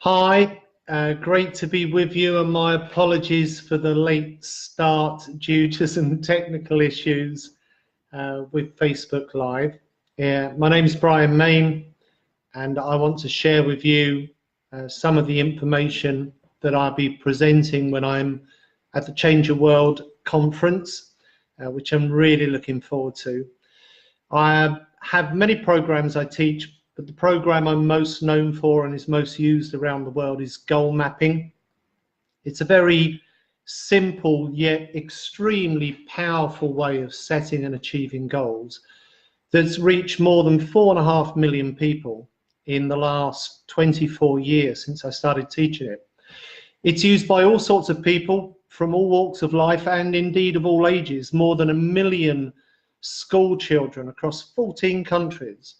Hi, great to be with you, and my apologies for the late start due to some technical issues with Facebook Live. My name is Mayne, and I want to share with you some of the information that I'll be presenting when I'm at the Change Your World conference, which I'm really looking forward to. I have many programs I teach, but the program I'm most known for and is most used around the world is goal mapping. It's a very simple yet extremely powerful way of setting and achieving goals that's reached more than 4.5 million people in the last 24 years since I started teaching it. It's used by all sorts of people from all walks of life and indeed of all ages. More than 1 million school children across 14 countries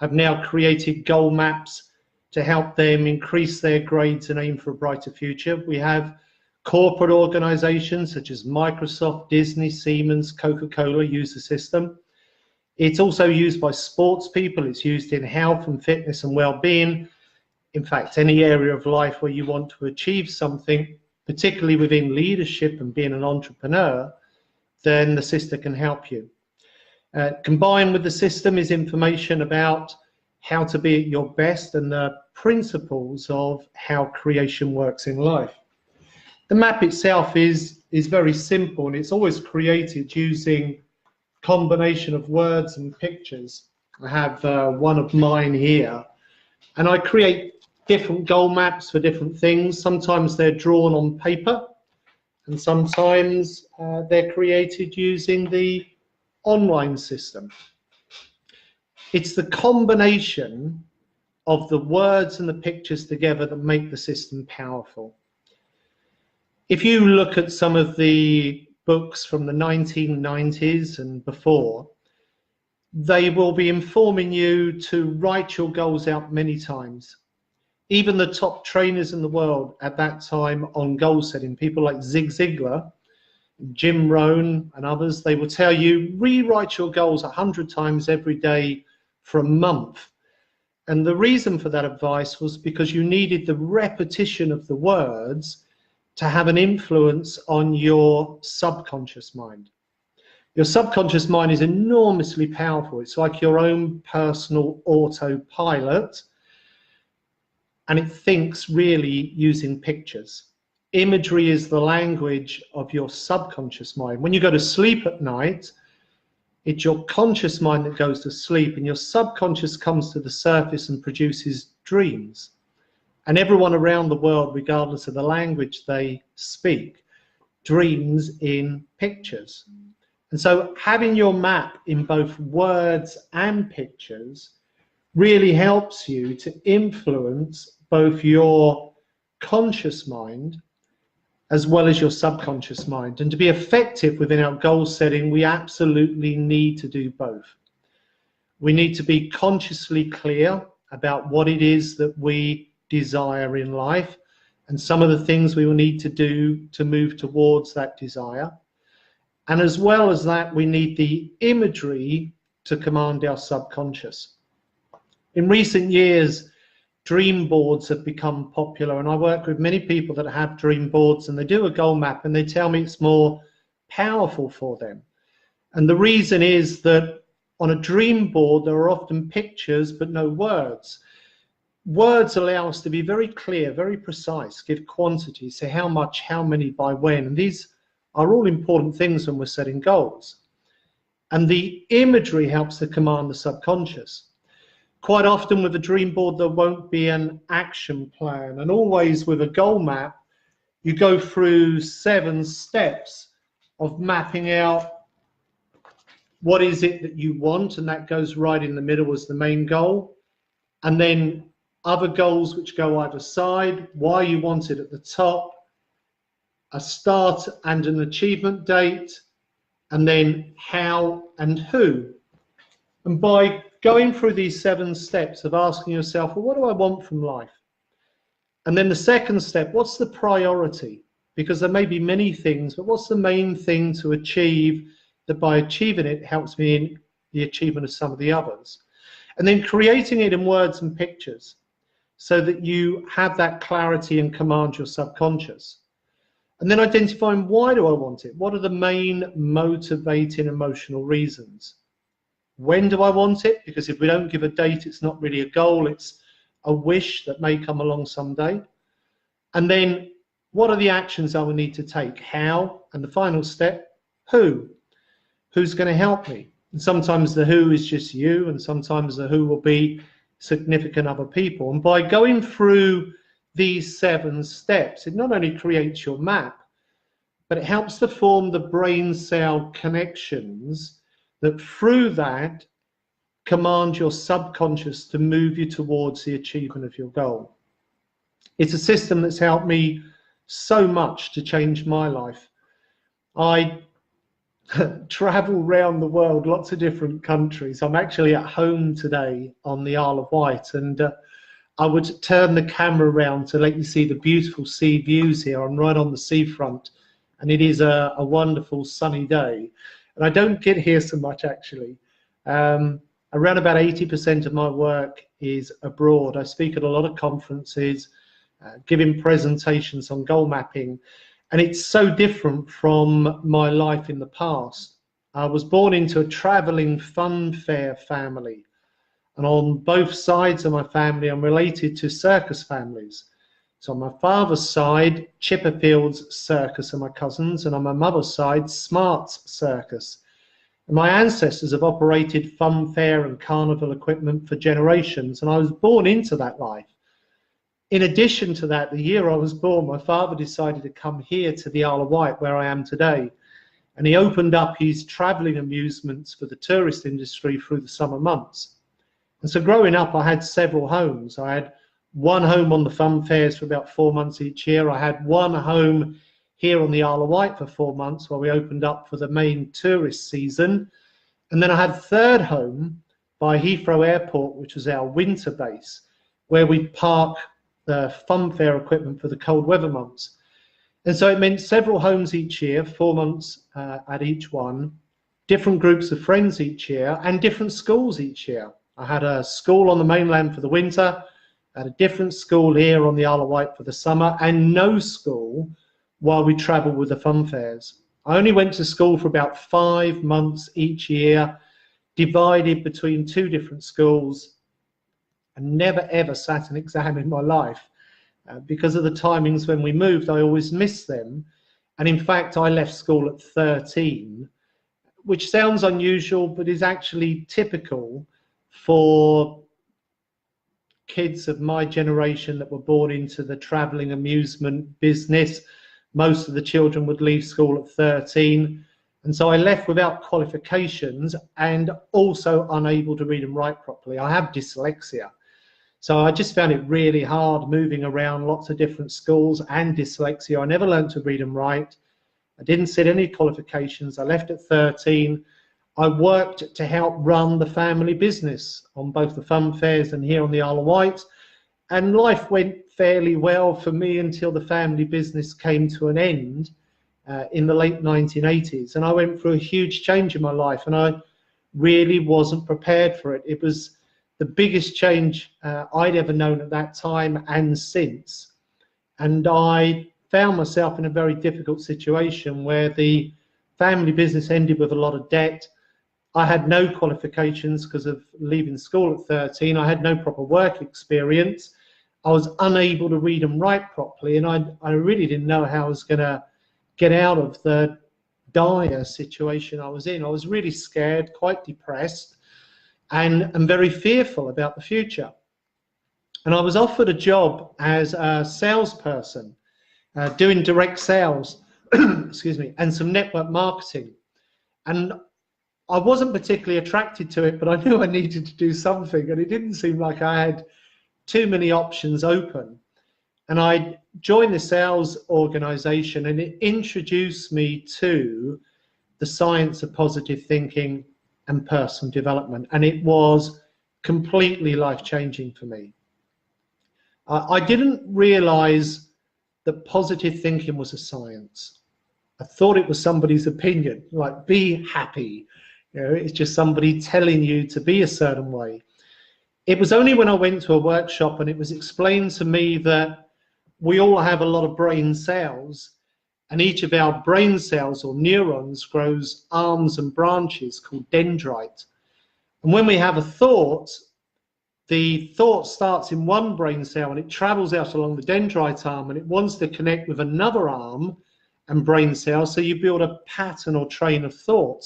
have now created goal maps to help them increase their grades and aim for a brighter future. We have corporate organizations such as Microsoft, Disney, Siemens, Coca-Cola use the system. It's also used by sports people. It's used in health and fitness and well-being. In fact, any area of life where you want to achieve something, particularly within leadership and being an entrepreneur, then the system can help you. Combined with the system is information about how to be at your best and the principles of how creation works in life. The map itself is very simple, and it's always created using a combination of words and pictures. I have one of mine here, and I create different goal maps for different things. Sometimes they're drawn on paper, and sometimes they're created using the online system. It's the combination of the words and the pictures together that make the system powerful. If you look at some of the books from the 1990s and before, they will be informing you to write your goals out many times. Even the top trainers in the world at that time on goal setting, people like Zig Ziglar, Jim Rohn and others, they will tell you rewrite your goals 100 times every day for a month. And the reason for that advice was because you needed the repetition of the words to have an influence on your subconscious mind. Your subconscious mind is enormously powerful. It's like your own personal autopilot, and it thinks really using pictures. Imagery is the language of your subconscious mind. When you go to sleep at night, it's your conscious mind that goes to sleep, and your subconscious comes to the surface and produces dreams. And everyone around the world, regardless of the language they speak, dreams in pictures. And so having your map in both words and pictures really helps you to influence both your conscious mind as well as your subconscious mind. And to be effective within our goal setting, we absolutely need to do both. We need to be consciously clear about what it is that we desire in life and some of the things we will need to do to move towards that desire. And as well as that, we need the imagery to command our subconscious. In recent years, dream boards have become popular, and I work with many people that have dream boards, and they do a goal map and they tell me it's more powerful for them. And the reason is that on a dream board there are often pictures but no words. Words allow us to be very clear, very precise, give quantity, say how much, how many, by when, and these are all important things when we're setting goals. And the imagery helps to command the subconscious. Quite often with a dream board there won't be an action plan, and always with a goal map you go through 7 steps of mapping out what is it that you want, and that goes right in the middle as the main goal, and then other goals which go either side, why you want it at the top, a start and an achievement date, and then how and who. And by going through these 7 steps of asking yourself, well, what do I want from life? And then the second step, what's the priority? Because there may be many things, but what's the main thing to achieve that by achieving it helps me in the achievement of some of the others? And then creating it in words and pictures. so that you have that clarity and command your subconscious. And then identifying, why do I want it? What are the main motivating emotional reasons? When do I want it? Because if we don't give a date, it's not really a goal, it's a wish that may come along someday. And then, what are the actions I will need to take? How? And the final step, who? Who's going to help me? And sometimes the who is just you, and sometimes the who will be significant other people. And by going through these 7 steps, it not only creates your map, but it helps to form the brain cell connections that through that command your subconscious to move you towards the achievement of your goal. It's a system that's helped me so much to change my life. I travel around the world, lots of different countries. I'm actually at home today on the Isle of Wight, and I would turn the camera around to let you see the beautiful sea views here. I'm right on the seafront, and it is a wonderful sunny day. And I don't get here so much, actually. Around about 80% of my work is abroad. I speak at a lot of conferences, giving presentations on goal mapping, and it's so different from my life in the past. I was born into a traveling funfair family, and on both sides of my family I'm related to circus families. So on my father's side, Chipperfield's Circus are my cousins, and on my mother's side, Smart's Circus. And my ancestors have operated funfair and carnival equipment for generations, and I was born into that life. In addition to that, the year I was born, my father decided to come here to the Isle of Wight, where I am today, and he opened up his travelling amusements for the tourist industry through the summer months. And so growing up, I had several homes. I had one home on the fun fairs for about 4 months each year. I had one home here on the Isle of Wight for 4 months while we opened up for the Mayne tourist season. And then I had a third home by Heathrow Airport, which was our winter base, where we'd park the fun fair equipment for the cold weather months. And so it meant several homes each year, 4 months at each one, different groups of friends each year, and different schools each year. I had a school on the mainland for the winter, at a different school here on the Isle of Wight for the summer, and no school while we travelled with the fun fairs. I only went to school for about 5 months each year, divided between 2 different schools, and never ever sat an exam in my life. Because of the timings when we moved, I always missed them. And in fact, I left school at 13, which sounds unusual, but is actually typical for kids of my generation that were born into the travelling amusement business. Most of the children would leave school at 13. And so I left without qualifications and also unable to read and write properly. I have dyslexia. So I just found it really hard moving around lots of different schools and dyslexia. I never learned to read and write. I didn't sit any qualifications. I left at 13. I worked to help run the family business on both the fun fairs and here on the Isle of Wight. And life went fairly well for me until the family business came to an end in the late 1980s. And I went through a huge change in my life, and I really wasn't prepared for it. It was the biggest change I'd ever known at that time and since. And I found myself in a very difficult situation where the family business ended with a lot of debt. I had no qualifications because of leaving school at 13. I had no proper work experience. I was unable to read and write properly, and I really didn't know how I was going to get out of the dire situation I was in. I was really scared, quite depressed, and very fearful about the future. And I was offered a job as a salesperson, doing direct sales, excuse me, and some network marketing. And I wasn't particularly attracted to it, but I knew I needed to do something, and it didn't seem like I had too many options open. And I joined the sales organization, and it introduced me to the science of positive thinking and personal development, and it was completely life-changing for me. I didn't realize that positive thinking was a science. I thought it was somebody's opinion, like be happy. You know, it's just somebody telling you to be a certain way. It was only when I went to a workshop and it was explained to me that we all have a lot of brain cells, and each of our brain cells or neurons grows arms and branches called dendrite. And when we have a thought, the thought starts in one brain cell and it travels out along the dendrite arm and it wants to connect with another arm and brain cell, so you build a pattern or train of thought.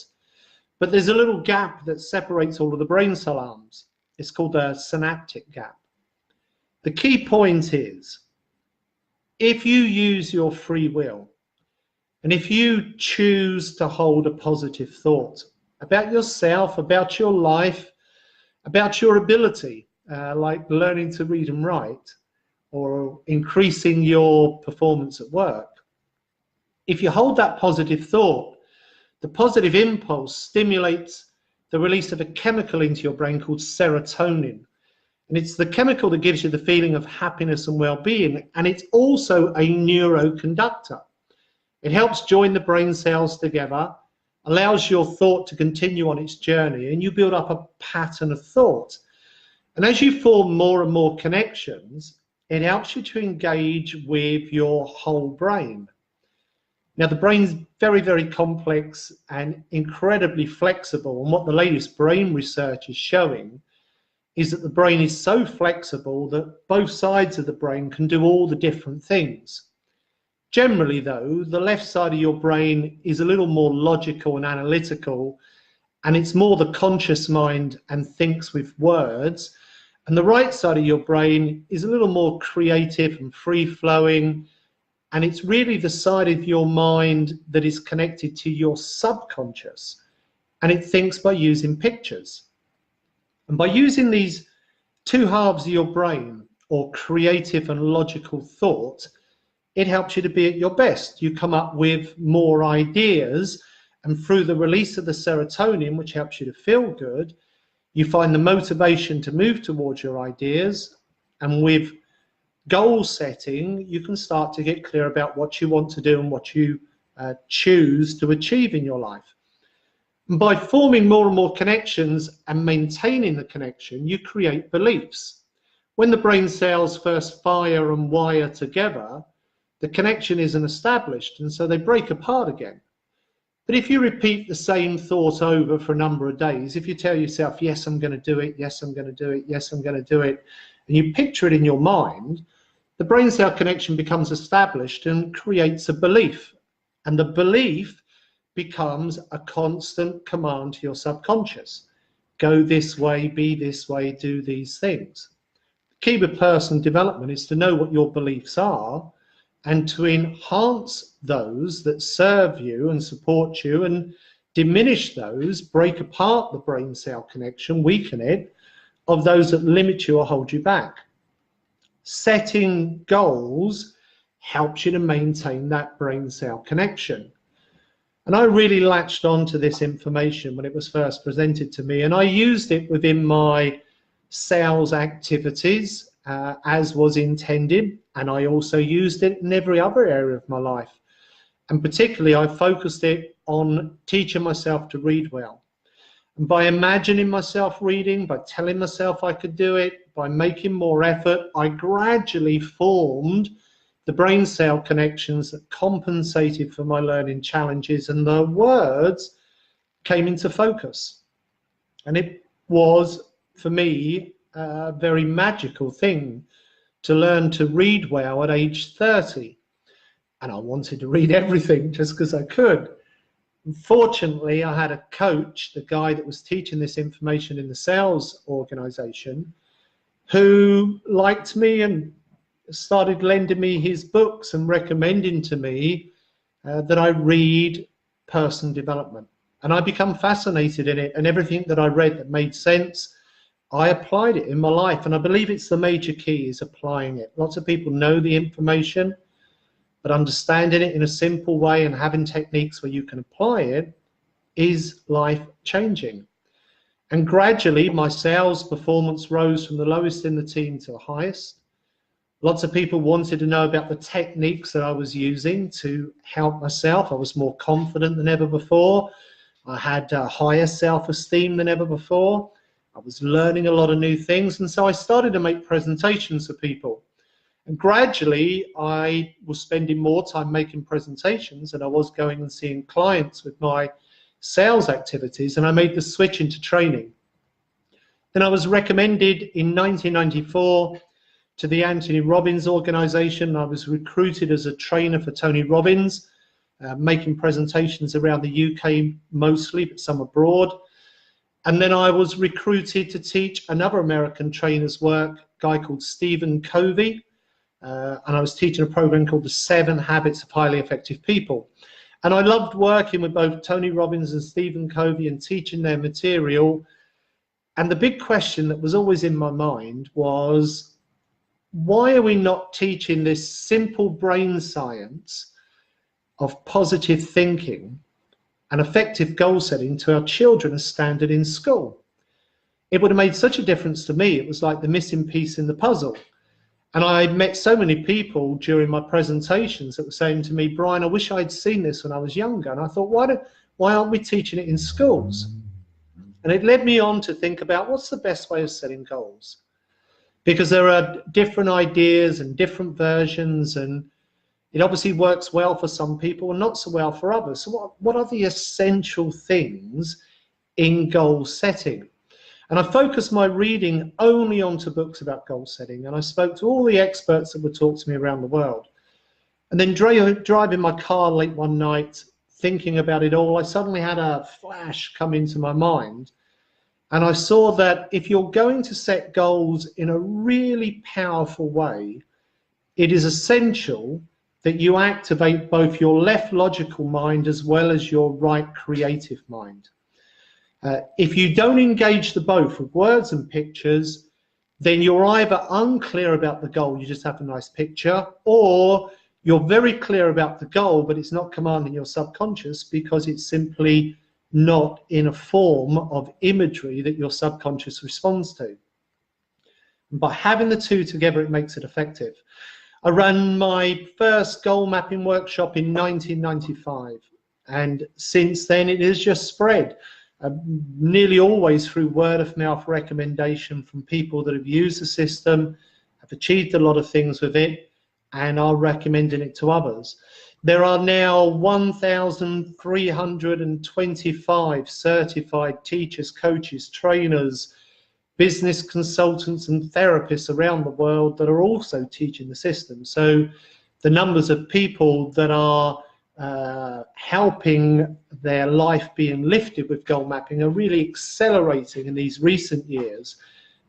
But there's a little gap that separates all of the brain cell arms. It's called a synaptic gap. The key point is, if you use your free will, and if you choose to hold a positive thought about yourself, about your life, about your ability, like learning to read and write, or increasing your performance at work, if you hold that positive thought, the positive impulse stimulates the release of a chemical into your brain called serotonin. And it's the chemical that gives you the feeling of happiness and well-being, and it's also a neuroconductor. It helps join the brain cells together, allows your thought to continue on its journey, and you build up a pattern of thought. And as you form more and more connections, it helps you to engage with your whole brain. Now, the brain's very, very complex and incredibly flexible, and what the latest brain research is showing is that the brain is so flexible that both sides of the brain can do all the different things. Generally, though, the left side of your brain is a little more logical and analytical, and it's more the conscious mind and thinks with words. And the right side of your brain is a little more creative and free-flowing, and it's really the side of your mind that is connected to your subconscious, and it thinks by using pictures. And by using these two halves of your brain, or creative and logical thought, it helps you to be at your best. You come up with more ideas, and through the release of the serotonin, which helps you to feel good, you find the motivation to move towards your ideas. And with goal setting, you can start to get clear about what you want to do and what you choose to achieve in your life. And by forming more and more connections and maintaining the connection, you create beliefs. When the brain cells first fire and wire together, the connection isn't established, and so they break apart again. But if you repeat the same thought over for a number of days, if you tell yourself, yes, I'm going to do it, yes, I'm going to do it, yes, I'm going to do it, and you picture it in your mind, the brain cell connection becomes established and creates a belief. And the belief becomes a constant command to your subconscious. Go this way, be this way, do these things. The key with personal development is to know what your beliefs are and to enhance those that serve you and support you, and diminish those, break apart the brain cell connection, weaken it, of those that limit you or hold you back. Setting goals helps you to maintain that brain cell connection. And I really latched on to this information when it was first presented to me, and I used it within my sales activities as was intended, and I also used it in every other area of my life. And particularly, I focused it on teaching myself to read well. And by imagining myself reading, by telling myself I could do it, by making more effort, I gradually formed the brain cell connections that compensated for my learning challenges, and the words came into focus. And it was, for me, a very magical thing to learn to read well at age 30. And I wanted to read everything just because I could. Fortunately, I had a coach, the guy that was teaching this information in the sales organization, who liked me and started lending me his books and recommending to me that I read personal development. And I become fascinated in it, and everything that I read that made sense, I applied it in my life. And I believe it's the major key, is applying it. Lots of people know the information, but understanding it in a simple way and having techniques where you can apply it is life-changing. And gradually, my sales performance rose from the lowest in the team to the highest. Lots of people wanted to know about the techniques that I was using to help myself. I was more confident than ever before. I had higher self-esteem than ever before. I was learning a lot of new things, and so I started to make presentations for people. And gradually, I was spending more time making presentations than I was going and seeing clients with my sales activities, and I made the switch into training. Then I was recommended in 1994 to the Anthony Robbins organization. I was recruited as a trainer for Tony Robbins, making presentations around the UK mostly, but some abroad. And then I was recruited to teach another American trainer's work, a guy called Stephen Covey. And I was teaching a program called The 7 Habits of Highly Effective People. And I loved working with both Tony Robbins and Stephen Covey and teaching their material. And the big question that was always in my mind was, why are we not teaching this simple brain science of positive thinking and effective goal setting to our children as standard in school? It would have made such a difference to me. It was like the missing piece in the puzzle. And I met so many people during my presentations that were saying to me, Brian, I wish I'd seen this when I was younger. And I thought, why aren't we teaching it in schools? And it led me on to think about what's the best way of setting goals. Because there are different ideas and different versions, and it obviously works well for some people and not so well for others. So what are the essential things in goal setting? And I focused my reading only onto books about goal setting, and I spoke to all the experts that would talk to me around the world. And then driving my car late one night, thinking about it all, I suddenly had a flash come into my mind. And I saw that if you're going to set goals in a really powerful way, it is essential that you activate both your left logical mind as well as your right creative mind. If you don't engage the both with words and pictures, then you're either unclear about the goal, you just have a nice picture, or you're very clear about the goal, but it's not commanding your subconscious because it's simply not in a form of imagery that your subconscious responds to. And by having the two together, it makes it effective. I ran my first goal mapping workshop in 1995, and since then it has just spread. Nearly always through word of mouth recommendation from people that have used the system, have achieved a lot of things with it, and are recommending it to others. There are now 1,325 certified teachers, coaches, trainers, business consultants and therapists around the world that are also teaching the system. So the numbers of people that are helping their life being lifted with goal mapping are really accelerating in these recent years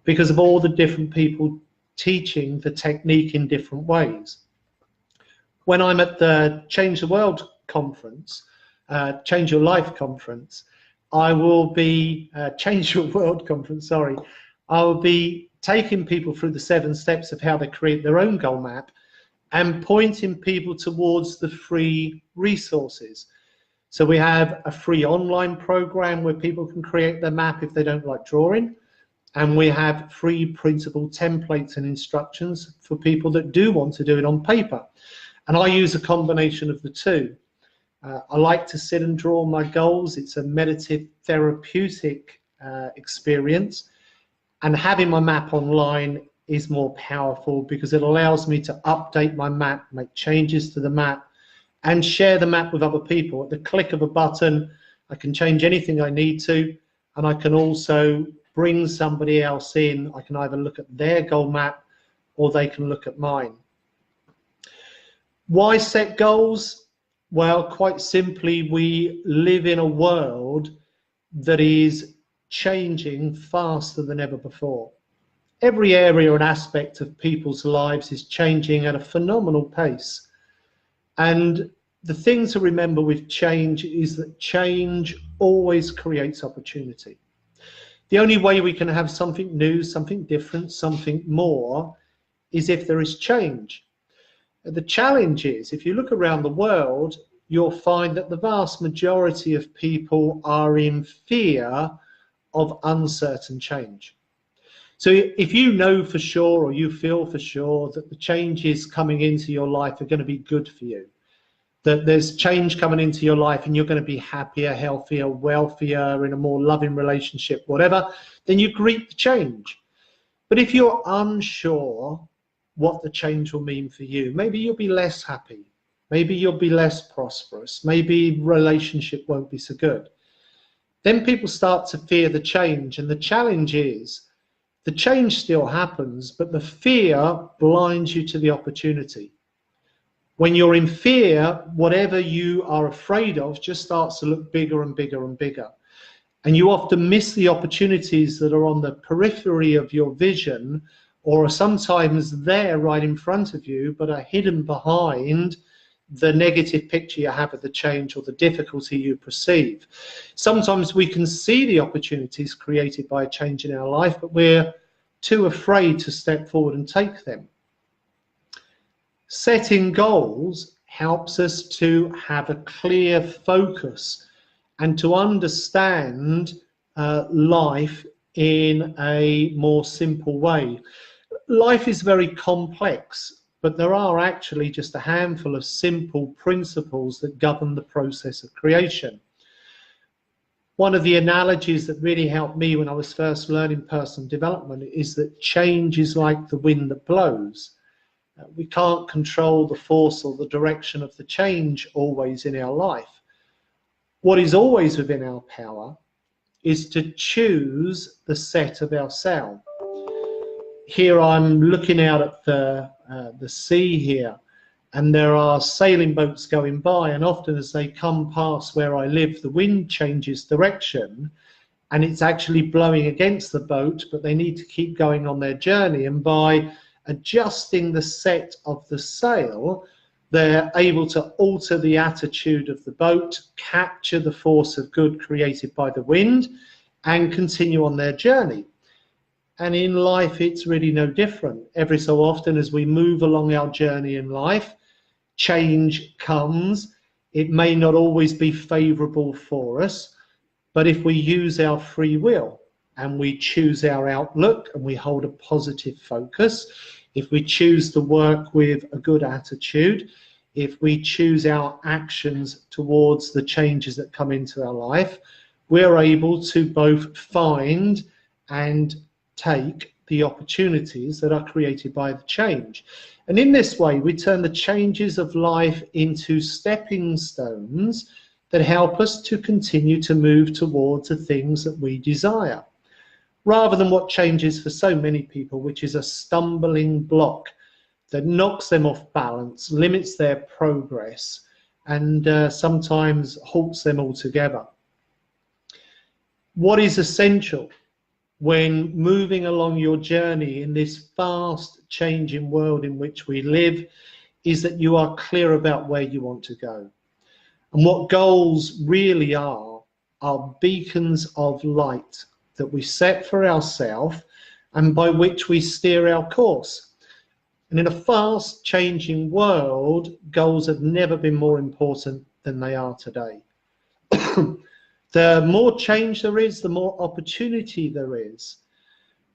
because of all the different people teaching the technique in different ways. When I'm at the Change the World conference, Change Your Life conference, I will be, Change Your World conference, sorry, I will be taking people through the 7 steps of how they create their own goal map and pointing people towards the free resources. So we have a free online program where people can create their map if they don't like drawing, and we have free printable templates and instructions for people that do want to do it on paper. And I use a combination of the two. I like to sit and draw my goals. It's a meditative, therapeutic experience. And having my map online is more powerful because it allows me to update my map, make changes to the map, and share the map with other people. At the click of a button, I can change anything I need to, and I can also bring somebody else in. I can either look at their goal map or they can look at mine. Why set goals? Well, quite simply, we live in a world that is changing faster than ever before. Every area and aspect of people's lives is changing at a phenomenal pace. And the thing to remember with change is that change always creates opportunity. The only way we can have something new, something different, something more is if there is change. The challenge is, if you look around the world, you'll find that the vast majority of people are in fear of uncertain change. So if you know for sure, or you feel for sure that the changes coming into your life are going to be good for you, that there's change coming into your life and you're going to be happier, healthier, wealthier, in a more loving relationship, whatever, then you greet the change. But if you're unsure what the change will mean for you, maybe you'll be less happy, maybe you'll be less prosperous, maybe relationship won't be so good, then people start to fear the change. And the challenge is, the change still happens, but the fear blinds you to the opportunity. When you're in fear, whatever you are afraid of just starts to look bigger and bigger and bigger. And you often miss the opportunities that are on the periphery of your vision, or are sometimes there right in front of you, but are hidden behind the negative picture you have of the change or the difficulty you perceive. Sometimes we can see the opportunities created by a change in our life, but we're too afraid to step forward and take them. Setting goals helps us to have a clear focus and to understand life in a more simple way. Life is very complex, but there are actually just a handful of simple principles that govern the process of creation. One of the analogies that really helped me when I was first learning personal development is that change is like the wind that blows. We can't control the force or the direction of the change always in our life. What is always within our power is to choose the set of our sail. Here I'm looking out at the sea here, and there are sailing boats going by, and often as they come past where I live, the wind changes direction and it's actually blowing against the boat, but they need to keep going on their journey, and by adjusting the set of the sail, they're able to alter the attitude of the boat, capture the force of good created by the wind, and continue on their journey. And in life, it's really no different. Every so often, as we move along our journey in life, change comes. It may not always be favorable for us, but if we use our free will and we choose our outlook and we hold a positive focus, if we choose to work with a good attitude, if we choose our actions towards the changes that come into our life, we're able to both find and take the opportunities that are created by the change. And in this way, we turn the changes of life into stepping stones that help us to continue to move towards the things that we desire, rather than what changes for so many people, which is a stumbling block that knocks them off balance, limits their progress, and sometimes halts them altogether. What is essential when moving along your journey in this fast changing world in which we live is that you are clear about where you want to go. And what goals really are beacons of light that we set for ourselves and by which we steer our course. And in a fast changing world, goals have never been more important than they are today. The more change there is, the more opportunity there is.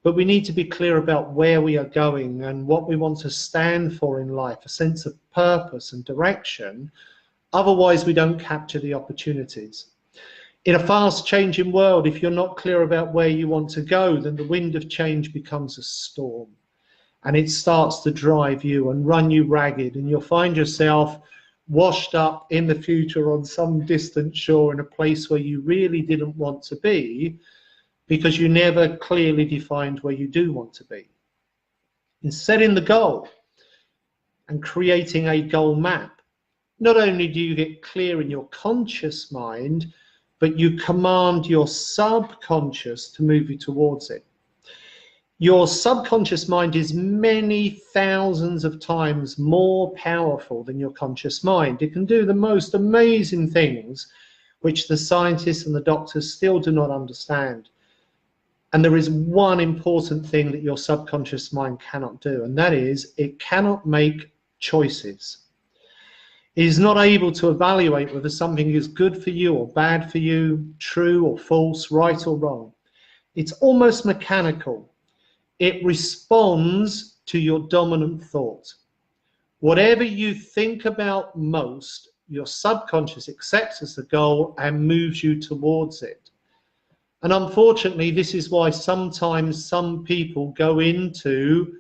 But we need to be clear about where we are going and what we want to stand for in life, a sense of purpose and direction. Otherwise, we don't capture the opportunities. In a fast changing world, if you're not clear about where you want to go, then the wind of change becomes a storm. And it starts to drive you and run you ragged, and you'll find yourself washed up in the future on some distant shore in a place where you really didn't want to be, because you never clearly defined where you do want to be. In setting the goal and creating a goal map, not only do you get clear in your conscious mind, but you command your subconscious to move you towards it. Your subconscious mind is many thousands of times more powerful than your conscious mind. It can do the most amazing things which the scientists and the doctors still do not understand. And there is one important thing that your subconscious mind cannot do, and that is it cannot make choices. It is not able to evaluate whether something is good for you or bad for you, true or false, right or wrong. It's almost mechanical. It responds to your dominant thought. Whatever you think about most, your subconscious accepts as the goal and moves you towards it. And unfortunately, this is why sometimes some people go into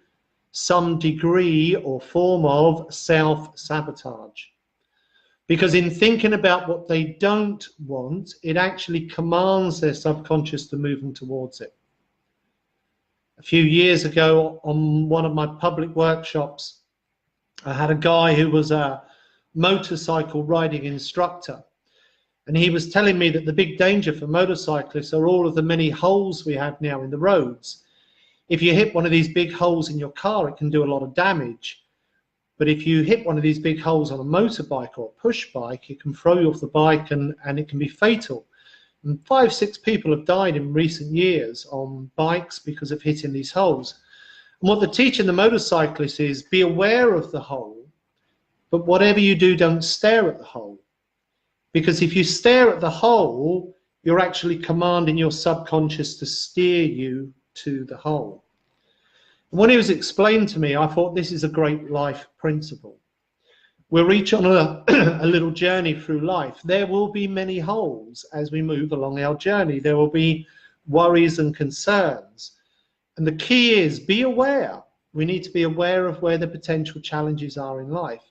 some degree or form of self-sabotage. Because in thinking about what they don't want, it actually commands their subconscious to move them towards it. A few years ago, on one of my public workshops, I had a guy who was a motorcycle riding instructor. And he was telling me that the big danger for motorcyclists are all of the many holes we have now in the roads. If you hit one of these big holes in your car, it can do a lot of damage. But if you hit one of these big holes on a motorbike or a push bike, it can throw you off the bike and it can be fatal. And 5, 6 people have died in recent years on bikes because of hitting these holes. And what they're teaching the motorcyclists is be aware of the hole, but whatever you do, don't stare at the hole. Because if you stare at the hole, you're actually commanding your subconscious to steer you to the hole. And when it was explained to me, I thought this is a great life principle. We're each on a little journey through life. There will be many holes as we move along our journey. There will be worries and concerns. And the key is be aware. We need to be aware of where the potential challenges are in life,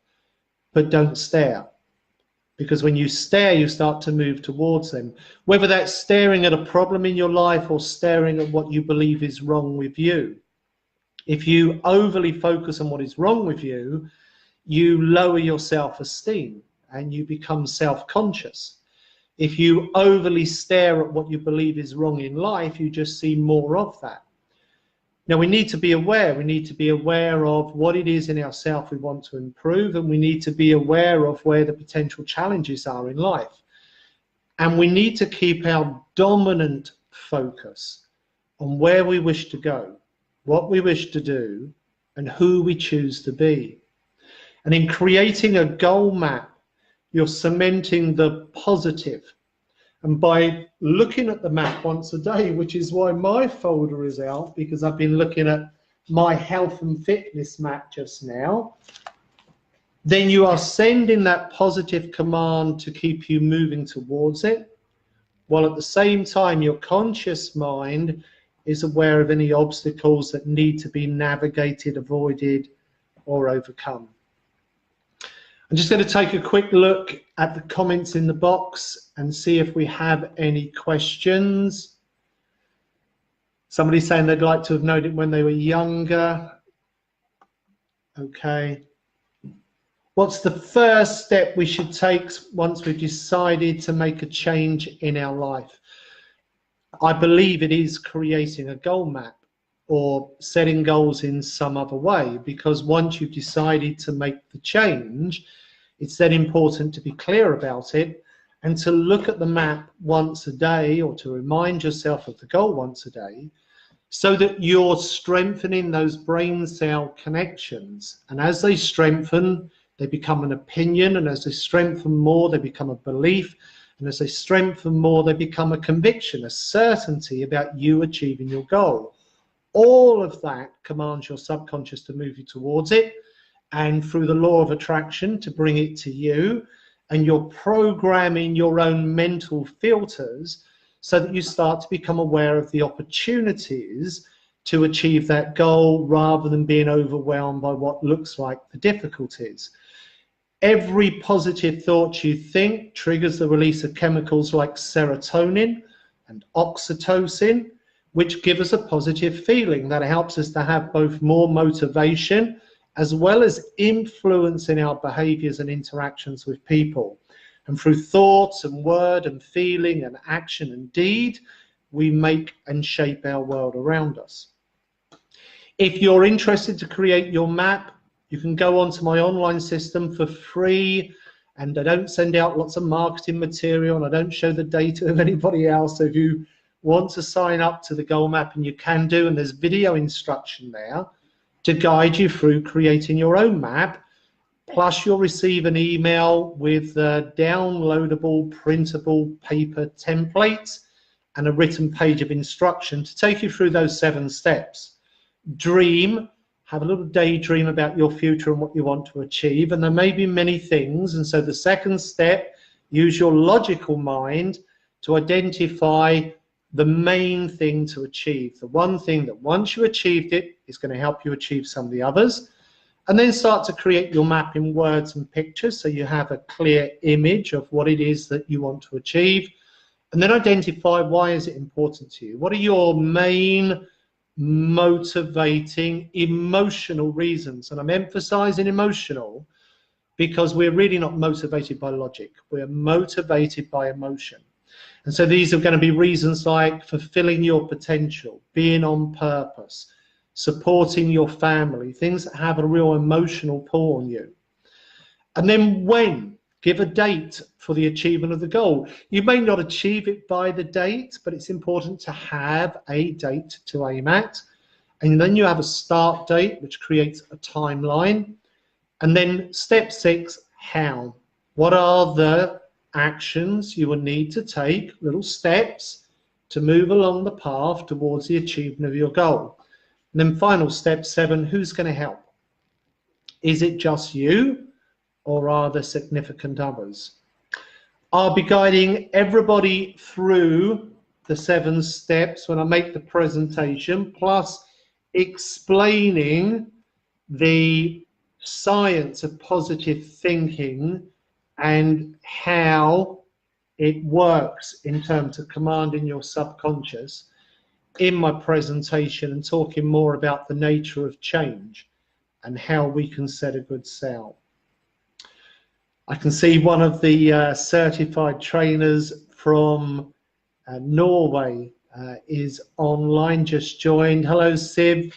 but don't stare. Because when you stare, you start to move towards them. Whether that's staring at a problem in your life or staring at what you believe is wrong with you. If you overly focus on what is wrong with you, you lower your self-esteem and you become self-conscious. If you overly stare at what you believe is wrong in life, you just see more of that. Now, we need to be aware. We need to be aware of what it is in ourselves we want to improve, and we need to be aware of where the potential challenges are in life. And we need to keep our dominant focus on where we wish to go, what we wish to do, and who we choose to be. And in creating a goal map, you're cementing the positive. And by looking at the map once a day, which is why my folder is out, because I've been looking at my health and fitness map just now, then you are sending that positive command to keep you moving towards it, while at the same time your conscious mind is aware of any obstacles that need to be navigated, avoided, or overcome. I'm just going to take a quick look at the comments in the box and see if we have any questions. Somebody's saying they'd like to have known it when they were younger. Okay. What's the first step we should take once we've decided to make a change in our life? I believe it is creating a goal map or setting goals in some other way, because once you've decided to make the change, it's then important to be clear about it and to look at the map once a day, or to remind yourself of the goal once a day, so that you're strengthening those brain cell connections. And as they strengthen, they become an opinion, and as they strengthen more, they become a belief, and as they strengthen more, they become a conviction, a certainty about you achieving your goal. All of that commands your subconscious to move you towards it, and through the law of attraction to bring it to you, and you're programming your own mental filters so that you start to become aware of the opportunities to achieve that goal, rather than being overwhelmed by what looks like the difficulties. Every positive thought you think triggers the release of chemicals like serotonin and oxytocin, which give us a positive feeling that helps us to have both more motivation as well as influence in our behaviors and interactions with people. And through thoughts and word and feeling and action and deed, we make and shape our world around us. If you're interested to create your map, you can go onto my online system for free, and I don't send out lots of marketing material, and I don't show the data of anybody else. So if you want to sign up to the goal map, and you can do, and there's video instruction there to guide you through creating your own map, plus you'll receive an email with downloadable printable paper templates and a written page of instruction to take you through those 7 steps. Dream, have a little daydream about your future and what you want to achieve, and there may be many things. And so the second step, use your logical mind to identify the main thing to achieve, the one thing that once you achieved it is going to help you achieve some of the others. And then start to create your map in words and pictures so you have a clear image of what it is that you want to achieve. And then identify, why is it important to you? What are your main motivating emotional reasons? And I'm emphasizing emotional because we're really not motivated by logic. We're motivated by emotion. And so these are going to be reasons like fulfilling your potential, being on purpose, supporting your family, things that have a real emotional pull on you. And then when, give a date for the achievement of the goal. You may not achieve it by the date, but it's important to have a date to aim at. And then you have a start date, which creates a timeline. And then step 6, how? What are the actions you will need to take, little steps, to move along the path towards the achievement of your goal? And then final step 7, who's going to help? Is it just you, or are there significant others? I'll be guiding everybody through the 7 steps when I make the presentation, plus explaining the science of positive thinking and how it works in terms of commanding your subconscious in my presentation, and talking more about the nature of change and how we can set a good sail. I can see one of the certified trainers from Norway is online, just joined. Hello, Siv.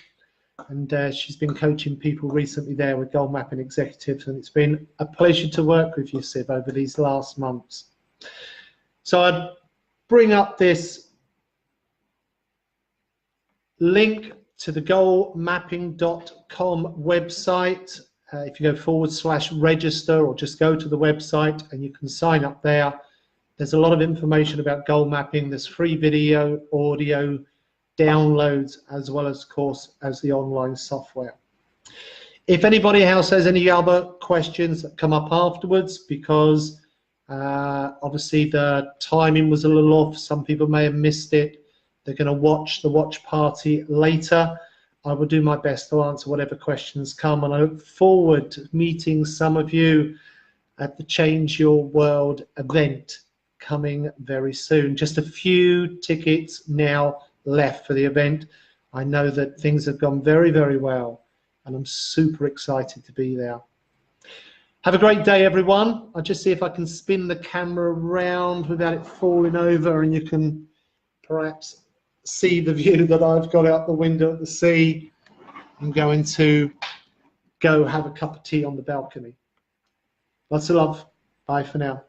And she's been coaching people recently there with goal mapping executives, and it's been a pleasure to work with you, Siv, over these last months. So I'd bring up this link to the goalmapping.com website. If you go /register, or just go to the website and you can sign up there. There's a lot of information about goal mapping. There's free video, audio, downloads, as well as, of course, as the online software. If anybody else has any other questions that come up afterwards, because obviously the timing was a little off, some people may have missed it, they're going to watch the watch party later, I will do my best to answer whatever questions come, and I look forward to meeting some of you at the Change Your World event coming very soon. Just a few tickets now left for the event. I know that things have gone very, very well, and I'm super excited to be there. Have a great day, everyone. I'll just see if I can spin the camera around without it falling over, and you can perhaps see the view that I've got out the window at the sea. I'm going to go have a cup of tea on the balcony. Lots of love. Bye for now.